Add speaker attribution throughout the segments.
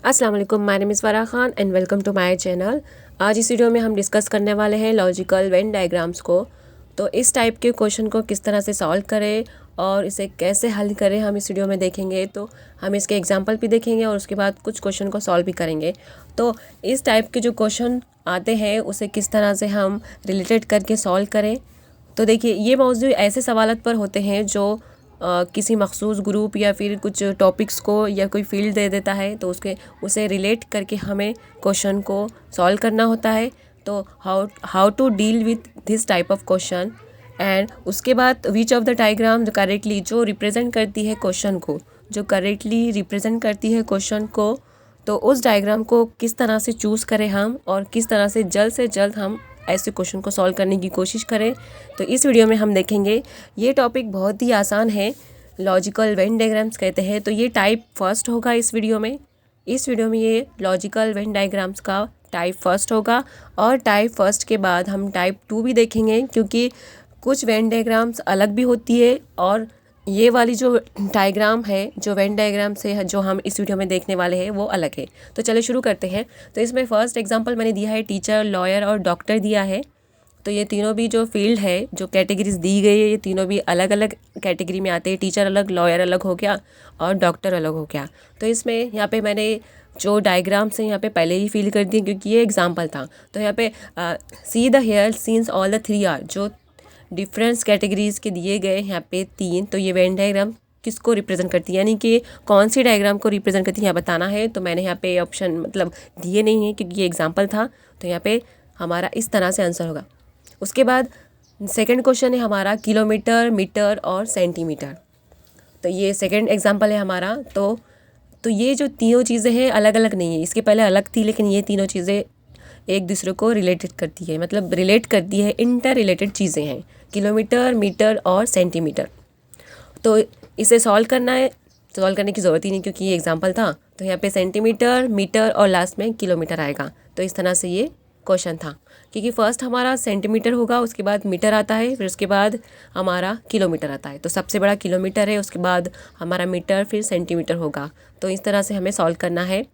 Speaker 1: अस्सलाम वालेकुम, my name is Farah Khan and welcome to my channel. आज इस वीडियो में हम डिस्कस करने वाले हैं लॉजिकल वेन डायग्राम्स को। तो इस टाइप के क्वेश्चन को किस तरह से सॉल्व करें और इसे कैसे हल करें हम इस वीडियो में देखेंगे। तो हम इसके एग्जांपल भी देखेंगे और उसके बाद कुछ क्वेश्चन को सॉल्व भी करेंगे। तो इस टाइप के जो क्वेश्चन आते हैं उसे किस तरह से हम रिलेटेड करके सॉल्व करें। तो देखिए, ये मौजूद ऐसे सवालत पर होते हैं जो किसी मखसूस ग्रुप या फिर कुछ टॉपिक्स को या कोई फील्ड दे देता है, तो उसे रिलेट करके हमें क्वेश्चन को सॉल्व करना होता है। तो how to deal with this type of question, and उसके बाद which of the diagram correctly जो रिप्रेजेंट करती है क्वेश्चन को, तो उस डायग्राम को किस तरह से चूज़ करें हम और किस तरह से जल्द हम ऐसे क्वेश्चन को सॉल्व करने की कोशिश करें। तो इस वीडियो में हम देखेंगे। ये टॉपिक बहुत ही आसान है, लॉजिकल वेन डायग्राम्स कहते हैं। तो ये टाइप फर्स्ट होगा इस वीडियो में ये लॉजिकल वेन डायग्राम्स का टाइप फर्स्ट होगा। और टाइप फर्स्ट के बाद हम टाइप 2 भी देखेंगे, क्योंकि कुछ वेन डायग्राम्स अलग भी होती है और ये वाली जो डायग्राम है, जो वेन डायग्राम से है, जो हम इस वीडियो में देखने वाले हैं, वो अलग है। तो चलिए शुरू करते हैं। तो इसमें फर्स्ट एग्जांपल मैंने दिया है टीचर, लॉयर और डॉक्टर दिया है। तो ये तीनों भी जो फील्ड है, जो कैटेगरीज दी गई है, ये तीनों भी अलग अलग कैटेगरी में आते हैं। टीचर अलग, लॉयर अलग हो गया और डॉक्टर अलग हो गया। तो इसमें यहाँ पे मैंने जो डायग्राम्स हैं यहाँ पे पहले ही फिल कर दिए, क्योंकि ये एग्जाम्पल था। तो यहाँ पे see the here since all the 3 are, जो डिफरेंस कैटेगरीज़ के दिए गए यहाँ पे 3। तो ये वेन डायग्राम किसको रिप्रेजेंट करती है, यानी कि कौन सी डायग्राम को रिप्रेजेंट करती है, यहाँ बताना है। तो मैंने यहाँ पे ऑप्शन दिए नहीं है, क्योंकि ये एग्जांपल था। तो यहाँ पे हमारा इस तरह से आंसर होगा। उसके बाद सेकंड क्वेश्चन है हमारा किलोमीटर, मीटर और सेंटीमीटर। तो ये सेकंड एग्जांपल है हमारा। तो ये जो तीनों चीज़ें हैं अलग अलग नहीं है, इसके पहले अलग थी, लेकिन ये तीनों चीज़ें एक दूसरे को रिलेटेड करती है, रिलेट करती है, इंटर रिलेटेड चीज़ें हैं, किलोमीटर, मीटर और सेंटीमीटर। तो इसे सॉल्व करने की ज़रूरत ही नहीं, क्योंकि ये एग्जांपल था। तो यहाँ पे सेंटीमीटर, मीटर और लास्ट में किलोमीटर आएगा। तो इस तरह से ये क्वेश्चन था, क्योंकि फर्स्ट हमारा सेंटीमीटर होगा, उसके बाद मीटर आता है, फिर उसके बाद हमारा किलोमीटर आता है। तो सबसे बड़ा किलोमीटर है, उसके बाद हमारा मीटर, फिर सेंटीमीटर होगा। तो इस तरह से हमें सॉल्व करना है।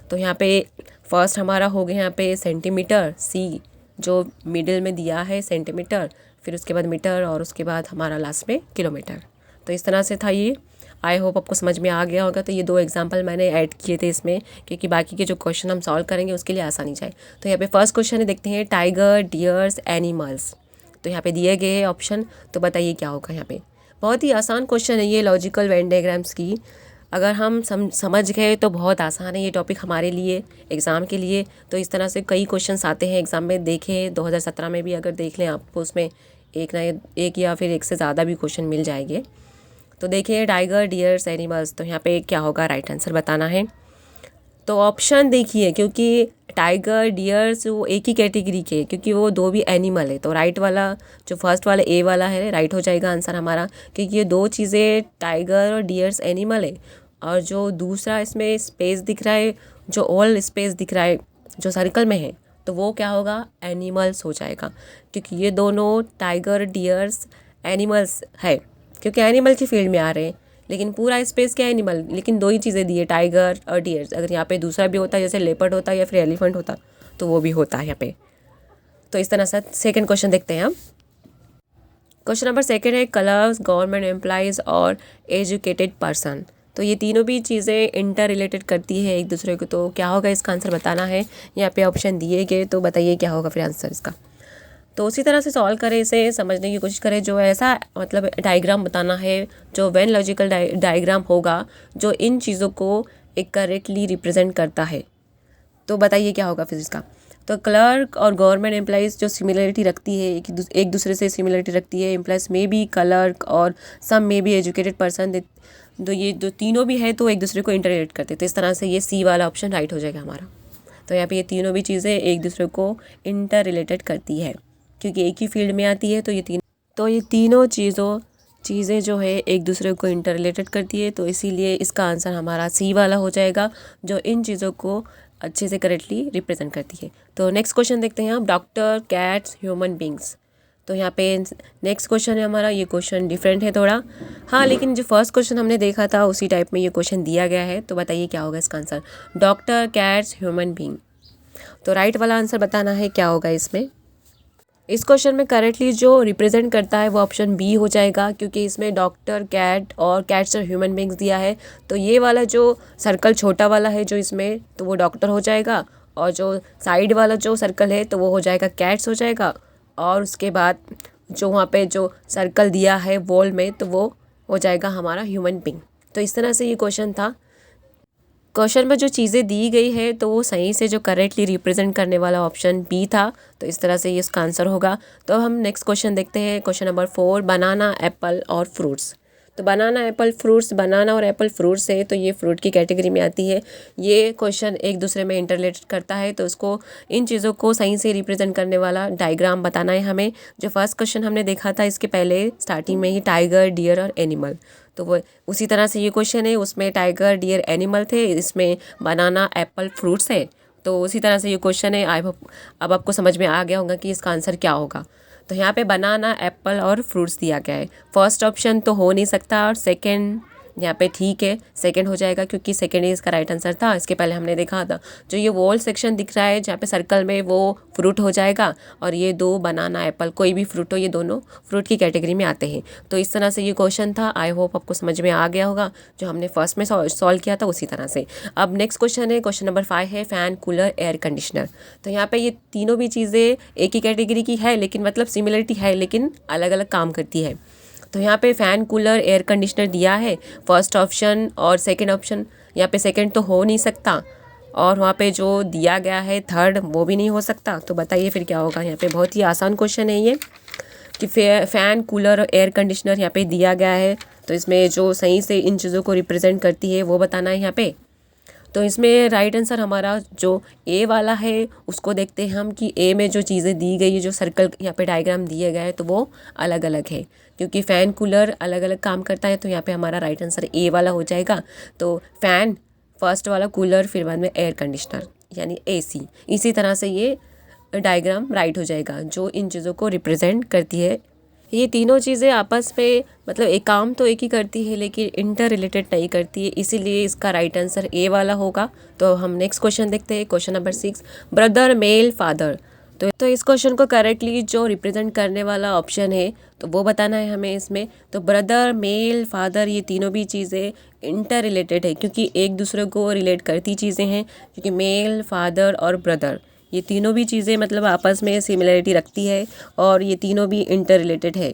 Speaker 1: तो यहाँ पे फर्स्ट हमारा हो गया यहाँ पे सेंटीमीटर, सी जो मिडिल में दिया है सेंटीमीटर, फिर उसके बाद मीटर और उसके बाद हमारा लास्ट में किलोमीटर। तो इस तरह से था ये। आई होप आपको समझ में आ गया होगा। तो ये 2 एग्जांपल मैंने ऐड किए थे इसमें, क्योंकि बाकी के जो क्वेश्चन हम सॉल्व करेंगे उसके लिए आसानी जाए। तो यहाँ पे फर्स्ट क्वेश्चन है, देखते हैं टाइगर, डियर्स, एनिमल्स। तो यहाँ पे दिए गए ऑप्शन, तो बताइए क्या होगा यहाँ पे। बहुत ही आसान क्वेश्चन है ये लॉजिकल वेन डायग्राम्स की। अगर हम समझ गए तो बहुत आसान है ये टॉपिक हमारे लिए, एग्ज़ाम के लिए। तो इस तरह से कई क्वेश्चंस आते हैं एग्ज़ाम में, देखें 2017 में भी अगर देख लें आपको उसमें एक या फिर एक से ज़्यादा भी क्वेश्चन मिल जाएंगे। तो देखिए टाइगर, डियर्स, एनिमल्स। तो यहाँ पे क्या होगा, राइट आंसर बताना है। तो ऑप्शन देखिए, क्योंकि टाइगर, डियर्स वो एक ही कैटेगरी के, क्योंकि वो 2 भी एनिमल है। तो राइट वाला जो फर्स्ट वाला ए वाला है, राइट हो जाएगा आंसर हमारा, क्योंकि ये 2 चीज़ें टाइगर और डियर्स एनिमल है। और जो दूसरा इसमें स्पेस दिख रहा है, जो ऑल स्पेस दिख रहा है, जो सर्कल में है, तो वो क्या होगा, एनिमल्स हो जाएगा। क्योंकि ये दोनों टाइगर, डियर्स एनिमल्स है, क्योंकि एनिमल की फील्ड में आ रहे हैं। लेकिन पूरा स्पेस क्या एनिमल, लेकिन 2 ही चीज़ें दी है, टाइगर और डियर्स। अगर यहाँ पे दूसरा भी होता, जैसे लेपर्ड होता या फिर एलिफेंट होता, तो वो भी होता है यहाँ पे। तो इस तरह से सेकंड क्वेश्चन देखते हैं हम। क्वेश्चन नंबर सेकंड है कलर्स, गवर्नमेंट एम्प्लॉइज़ और एजुकेटेड पर्सन। तो ये तीनों भी चीज़ें इंटर रिलेटेड करती है एक दूसरे को। तो क्या होगा, इसका आंसर बताना है। यहाँ पे ऑप्शन दिए गए, तो बताइए क्या होगा फिर आंसर इसका। तो उसी तरह से सॉल्व करें, इसे समझने की कोशिश करें। जो ऐसा डायग्राम बताना है, जो वेन लॉजिकल डायग्राम होगा, जो इन चीज़ों को एक करेक्टली रिप्रेजेंट करता है। तो बताइए क्या होगा फिर इसका। तो क्लर्क और गवर्नमेंट एम्प्लॉइज़ जो सिमिलरिटी रखती है, एक दूसरे से सिमिलरिटी रखती है। एम्प्लॉइज़ में भी क्लर्क और सम में भी एजुकेटेड पर्सन, तो ये जो तीनों भी है तो एक दूसरे को इंटर रिलेट करते हैं। तो इस तरह से ये सी वाला ऑप्शन राइट हो जाएगा हमारा। तो यहाँ पे ये तीनों भी चीज़ें एक दूसरे को इंटर रिलेटेड करती है, क्योंकि एक ही फील्ड में आती है। तो ये तीनों चीज़ें जो है एक दूसरे को इंटर रिलेटेड करती है। तो इसीलिए इसका आंसर हमारा सी वाला हो जाएगा, जो इन चीज़ों को अच्छे से करेक्टली रिप्रेजेंट करती है। तो नेक्स्ट क्वेश्चन देखते हैं हम, डॉक्टर, कैट्स, ह्यूमन बींग्स। तो यहाँ पे नेक्स्ट क्वेश्चन है हमारा, ये क्वेश्चन डिफरेंट है थोड़ा, हाँ, लेकिन जो फर्स्ट क्वेश्चन हमने देखा था उसी टाइप में ये क्वेश्चन दिया गया है। तो बताइए क्या होगा इसका answer, doctor, cats, human being. तो राइट वाला आंसर बताना है क्या होगा इसमें। इस क्वेश्चन में करेक्टली जो रिप्रेजेंट करता है वो ऑप्शन बी हो जाएगा, क्योंकि इसमें डॉक्टर, कैट और कैट्स और ह्यूमन बींग्स दिया है। तो ये वाला जो सर्कल छोटा वाला है जो इसमें, तो वो डॉक्टर हो जाएगा, और जो साइड वाला जो सर्कल है तो वो हो जाएगा कैट्स हो जाएगा, और उसके बाद जो वहाँ पे जो सर्कल दिया है वॉल में तो वो हो जाएगा हमारा ह्यूमन बींग। तो इस तरह से ये क्वेश्चन था। क्वेश्चन में जो चीज़ें दी गई है तो वो सही से जो करेक्टली रिप्रेजेंट करने वाला ऑप्शन बी था, तो इस तरह से ये इसका आंसर होगा। तो हम नेक्स्ट क्वेश्चन देखते हैं, क्वेश्चन नंबर 4, बनाना, एप्पल और फ्रूट्स। तो बनाना, एप्पल, फ्रूट्स, बनाना और एप्पल फ्रूट्स है तो ये फ्रूट की कैटेगरी में आती है। ये क्वेश्चन एक दूसरे में इंटरलेटेड करता है, तो उसको इन चीज़ों को सही से रिप्रेजेंट करने वाला डायग्राम बताना है हमें। जो फर्स्ट क्वेश्चन हमने देखा था इसके पहले स्टार्टिंग में ही, टाइगर, डियर और एनिमल, तो वो उसी तरह से ये क्वेश्चन है, उसमें टाइगर, डियर, एनिमल थे, इसमें बनाना, एप्पल, फ्रूट्स है। तो उसी तरह से ये क्वेश्चन है। आई होप अब आपको समझ में आ गया होगा कि इसका आंसर क्या होगा। तो यहाँ पे बनाना, एप्पल और फ्रूट्स दिया गया है। फर्स्ट ऑप्शन तो हो नहीं सकता, और सेकंड यहाँ पे ठीक है, सेकंड हो जाएगा, क्योंकि सेकंड ही इसका राइट आंसर था। इसके पहले हमने देखा था जो ये वॉल सेक्शन दिख रहा है जहाँ पे सर्कल में, वो फ्रूट हो जाएगा, और ये दो बनाना, एप्पल, कोई भी फ्रूट हो, ये दोनों फ्रूट की कैटेगरी में आते हैं। तो इस तरह से ये क्वेश्चन था। आई होप आपको समझ में आ गया होगा, जो हमने फर्स्ट में सॉल्व किया था उसी तरह से। अब नेक्स्ट क्वेश्चन है, क्वेश्चन नंबर 5 है, फ़ैन, कूलर, एयर कंडीशनर। तो यहाँ पे ये तीनों भी चीज़ें एक ही कैटेगरी की है, लेकिन मतलब सिमिलरिटी है, लेकिन अलग अलग काम करती है। तो यहाँ पे फ़ैन, कूलर, एयर कंडीशनर दिया है, फर्स्ट ऑप्शन और सेकंड ऑप्शन। यहाँ पे सेकंड तो हो नहीं सकता, और वहाँ पे जो दिया गया है थर्ड वो भी नहीं हो सकता। तो बताइए फिर क्या होगा। यहाँ पे बहुत ही आसान क्वेश्चन है ये, कि फ़ैन, कूलर और एयर कंडीशनर यहाँ पे दिया गया है, तो इसमें जो सही से इन चीज़ों को रिप्रेजेंट करती है वो बताना है यहाँ पे। तो इसमें राइट आंसर हमारा जो ए वाला है उसको देखते हैं हम, कि ए में जो चीज़ें दी गई है, जो सर्कल यहाँ पे डायग्राम दिए गए हैं, तो वो अलग अलग है, क्योंकि फ़ैन, कूलर अलग अलग काम करता है। तो यहाँ पे हमारा राइट आंसर ए वाला हो जाएगा। तो फ़ैन फर्स्ट वाला, कूलर फिर बाद में एयर कंडीशनर यानी एसी। इसी तरह से ये डायग्राम राइट हो जाएगा जो इन चीज़ों को रिप्रेजेंट करती है। ये तीनों चीज़ें आपस में मतलब एक काम तो एक ही करती है, लेकिन इंटर रिलेटेड नहीं करती है, इसीलिए इसका राइट आंसर ए वाला होगा। तो हम नेक्स्ट क्वेश्चन देखते हैं, question number 6, brother, male, father. तो इस क्वेश्चन को करेक्टली जो रिप्रेजेंट करने वाला ऑप्शन है तो वो बताना है हमें इसमें। तो ब्रदर, मेल, फादर, ये तीनों भी चीज़ें इंटर रिलेटेड है, क्योंकि एक दूसरे को रिलेट करती चीज़ें हैं, क्योंकि मेल, फादर और ब्रदर ये तीनों भी चीज़ें मतलब आपस में सिमिलरिटी रखती है, और ये तीनों भी इंटर रिलेटेड है।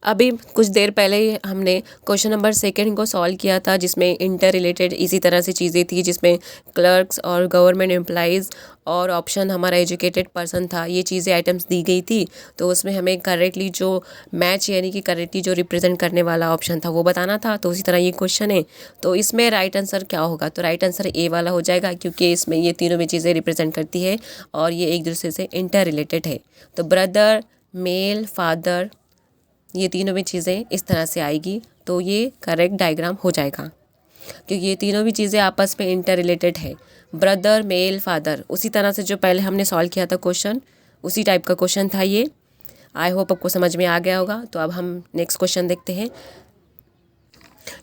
Speaker 1: अभी कुछ देर पहले ही हमने क्वेश्चन नंबर 2 को सॉल्व किया था, जिसमें इंटर रिलेटेड इसी तरह से चीज़ें थी, जिसमें क्लर्क्स और गवर्नमेंट एम्प्लॉइज़ और ऑप्शन हमारा एजुकेटेड पर्सन था, ये चीज़ें आइटम्स दी गई थी। तो उसमें हमें करेक्टली जो मैच यानी कि करेक्टली जो रिप्रेजेंट करने वाला ऑप्शन था वो बताना था। तो उसी तरह ये क्वेश्चन है, तो इसमें राइट आंसर क्या होगा। तो राइट आंसर ए वाला हो जाएगा, क्योंकि इसमें ये तीनों भी चीज़ें रिप्रेजेंट करती है और ये एक दूसरे से इंटर रिलेटेड है। तो ब्रदर, मेल, फादर, ये तीनों भी चीज़ें इस तरह से आएगी, तो ये करेक्ट डायग्राम हो जाएगा, क्योंकि ये तीनों भी चीज़ें आपस में इंटर रिलेटेड है। ब्रदर, मेल, फादर, उसी तरह से जो पहले हमने सॉल्व किया था क्वेश्चन, उसी टाइप का क्वेश्चन था ये। आई होप आपको समझ में आ गया होगा। तो अब हम नेक्स्ट क्वेश्चन देखते हैं।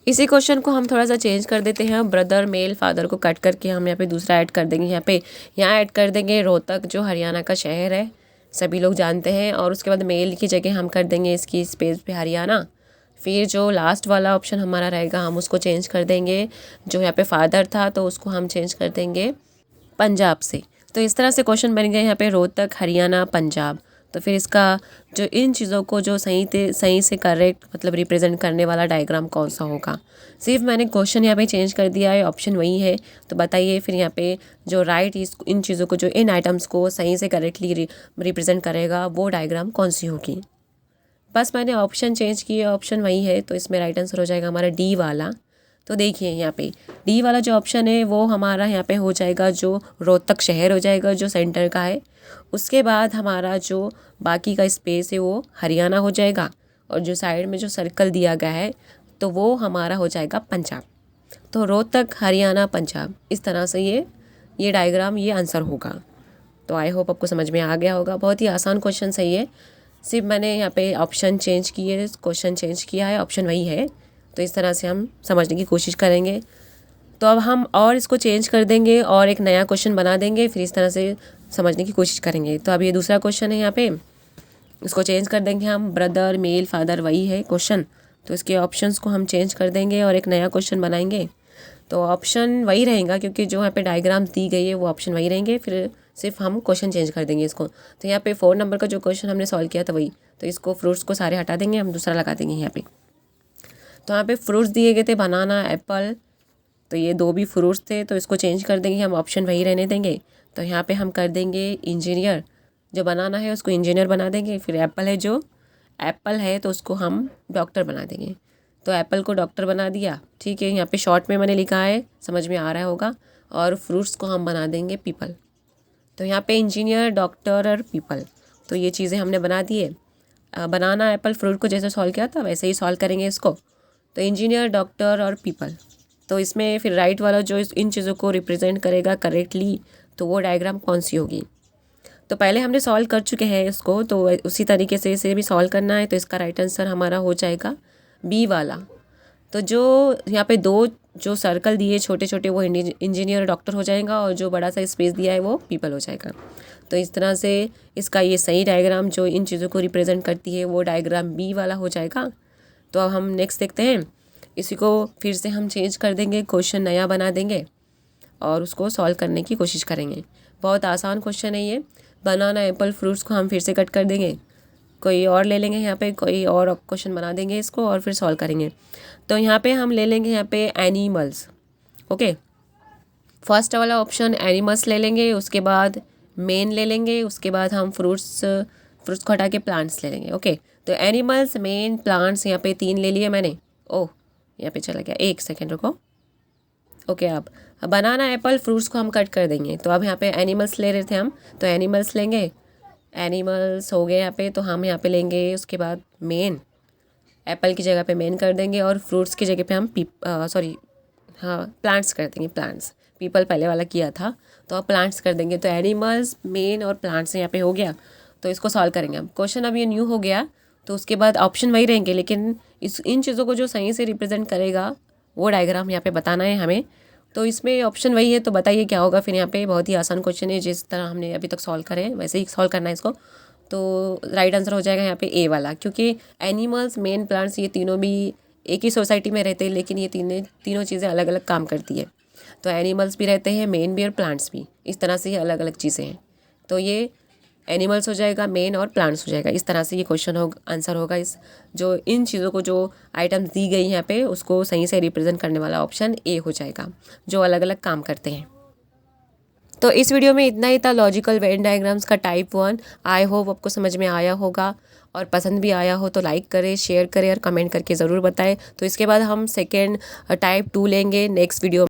Speaker 1: इसी क्वेश्चन को हम थोड़ा सा चेंज कर देते हैं। ब्रदर, मेल, फादर को कट करके हम यहाँ पे दूसरा ऐड कर देंगे। यहाँ ऐड कर देंगे रोहतक, जो हरियाणा का शहर है, सभी लोग जानते हैं। और उसके बाद मेल की जगह हम कर देंगे इसकी स्पेस पे हरियाणा। फिर जो लास्ट वाला ऑप्शन हमारा रहेगा हम उसको चेंज कर देंगे, जो यहाँ पे फादर था तो उसको हम चेंज कर देंगे पंजाब से। तो इस तरह से क्वेश्चन बन गए यहाँ पे रोहतक, हरियाणा, पंजाब। तो फिर इसका जो इन चीज़ों को जो सही से करेक्ट मतलब रिप्रेजेंट करने वाला डायग्राम कौन सा होगा। सिर्फ मैंने क्वेश्चन यहाँ पे चेंज कर दिया है, ऑप्शन वही है। तो बताइए फिर यहाँ पे जो राइट इन चीज़ों को जो इन आइटम्स को सही से करेक्टली रिप्रेजेंट करेगा वो डायग्राम कौन सी होगी। बस मैंने ऑप्शन चेंज किए, ऑप्शन वही है। तो इसमें राइट आंसर हो जाएगा हमारा डी वाला। तो देखिए यहाँ पे डी वाला जो ऑप्शन है वो हमारा यहाँ पे हो जाएगा, जो रोहतक शहर हो जाएगा जो सेंटर का है। उसके बाद हमारा जो बाकी का स्पेस है वो हरियाणा हो जाएगा, और जो साइड में जो सर्कल दिया गया है तो वो हमारा हो जाएगा पंजाब। तो रोहतक, हरियाणा, पंजाब, इस तरह से ये डायग्राम ये आंसर होगा। तो आई होप आपको समझ में आ गया होगा। बहुत ही आसान क्वेश्चन है ये, सिर्फ मैंने यहाँ पे ऑप्शन चेंज किए, क्वेश्चन चेंज किया है, ऑप्शन वही है। तो इस तरह से हम समझने की कोशिश करेंगे। तो अब हम और इसको चेंज कर देंगे और एक नया क्वेश्चन बना देंगे, फिर इस तरह से समझने की कोशिश करेंगे। तो अब ये दूसरा क्वेश्चन है, यहाँ पे इसको चेंज कर देंगे हम। ब्रदर, मेल, फादर वही है क्वेश्चन, तो इसके ऑप्शंस को हम चेंज कर देंगे और एक नया क्वेश्चन बनाएंगे। तो ऑप्शन वही रहेगा क्योंकि जो यहाँ पे डायग्राम्स दी गई है वो ऑप्शन वही रहेंगे, फिर सिर्फ हम क्वेश्चन चेंज कर देंगे इसको। तो यहाँ पे 4 नंबर का जो क्वेश्चन हमने सॉल्व किया था वही, तो इसको फ्रूट्स को सारे हटा देंगे, हम दूसरा लगा देंगे यहाँ पे। तो यहाँ पे फ्रूट्स दिए गए थे, बनाना, एप्पल, तो ये 2 भी फ्रूट्स थे, तो इसको चेंज कर देंगे हम, ऑप्शन वही रहने देंगे। तो यहाँ पे हम कर देंगे इंजीनियर, जो बनाना है उसको इंजीनियर बना देंगे। फिर एप्पल है, जो एप्पल है तो उसको हम डॉक्टर बना देंगे। तो एप्पल को डॉक्टर बना दिया, ठीक है। यहाँ पे शॉर्ट में मैंने लिखा है, समझ में आ रहा होगा। और फ्रूट्स को हम बना देंगे पीपल। तो यहाँ पे इंजीनियर, डॉक्टर और पीपल, तो ये चीज़ें हमने बना दिए। बनाना, एप्पल, फ्रूट को जैसे सॉल्व किया था वैसे ही सॉल्व करेंगे इसको। तो इंजीनियर, डॉक्टर और पीपल, तो इसमें फिर राइट वाला जो इन चीज़ों को रिप्रेजेंट करेगा करेक्टली, तो वो डायग्राम कौन सी होगी। तो पहले हमने सॉल्व कर चुके हैं इसको, तो उसी तरीके से इसे भी सॉल्व करना है। तो इसका राइट आंसर हमारा हो जाएगा बी वाला। तो जो यहाँ पे 2 जो सर्कल दिए छोटे छोटे, वो इंजीनियर, डॉक्टर हो जाएगा, और जो बड़ा सा स्पेस दिया है वो पीपल हो जाएगा। तो इस तरह से इसका ये सही डायग्राम जो इन चीज़ों को रिप्रेजेंट करती है वो डायग्राम बी वाला हो जाएगा। तो अब हम नेक्स्ट देखते हैं। इसी को फिर से हम चेंज कर देंगे, क्वेश्चन नया बना देंगे और उसको सॉल्व करने की कोशिश करेंगे। बहुत आसान क्वेश्चन है ये। बनाना, एप्पल, फ्रूट्स को हम फिर से कट कर देंगे, कोई और ले लेंगे, यहाँ पे कोई और क्वेश्चन बना देंगे इसको और फिर सॉल्व करेंगे। तो यहाँ पे हम ले लेंगे यहाँ पे एनिमल्स, ओके। फर्स्ट वाला ऑप्शन एनिमल्स ले लेंगे, उसके बाद मेन ले लेंगे, उसके बाद हम फ्रूट्स को हटा के प्लांट्स ले लेंगे, ओके। तो एनिमल्स, मेन, प्लांट्स, यहाँ पे 3 ले लिए मैंने। ओह, यहाँ पे चला गया, 1 सेकेंड रुको, ओके। अब बनाना, एप्पल, फ्रूट्स को हम कट कर देंगे। तो अब यहाँ पे एनिमल्स ले रहे थे हम, तो एनिमल्स लेंगे, एनिमल्स हो गए यहाँ पे। तो हम यहाँ पे लेंगे उसके बाद मेन, एप्पल की जगह पे मेन कर देंगे, और फ्रूट्स की जगह पे हम प्लांट्स कर देंगे, प्लांट्स। पीपल पहले वाला किया था, तो अब प्लांट्स कर देंगे। तो एनिमल्स, मेन और प्लांट्स यहाँ पे हो गया। तो इसको सॉल्व करेंगे हम। क्वेश्चन अब ये न्यू हो गया, तो उसके बाद ऑप्शन वही रहेंगे, लेकिन इन चीज़ों को जो सही से रिप्रेजेंट करेगा वो डायग्राम यहाँ पे बताना है हमें। तो इसमें ऑप्शन वही है, तो बताइए क्या होगा फिर। यहाँ पे बहुत ही आसान क्वेश्चन है, जिस तरह हमने अभी तक सॉल्व करे वैसे ही सॉल्व करना है इसको। तो राइट आंसर हो जाएगा यहाँ पे ए वाला, क्योंकि एनिमल्स, मेन, प्लांट्स ये तीनों भी एक ही सोसाइटी में रहते हैं, लेकिन ये तीनों चीज़ें अलग अलग काम करती है। तो एनिमल्स भी रहते हैं, मेन भी और प्लांट्स भी, इस तरह से ये अलग अलग चीज़ें हैं। तो ये एनिमल्स हो जाएगा, मेन और प्लांट्स हो जाएगा। इस तरह से ये क्वेश्चन आंसर होगा। इस जो इन चीज़ों को जो आइटम्स दी गई यहाँ पे उसको सही से रिप्रेजेंट करने वाला ऑप्शन ए हो जाएगा, जो अलग अलग काम करते हैं। तो इस वीडियो में इतना ही था, लॉजिकल वेन डायग्राम्स का टाइप 1। आई होप आपको समझ में आया होगा, और पसंद भी आया हो तो लाइक करें, शेयर करें और कमेंट करके ज़रूर बताएं। तो इसके बाद हम सेकेंड टाइप 2 लेंगे नेक्स्ट वीडियो।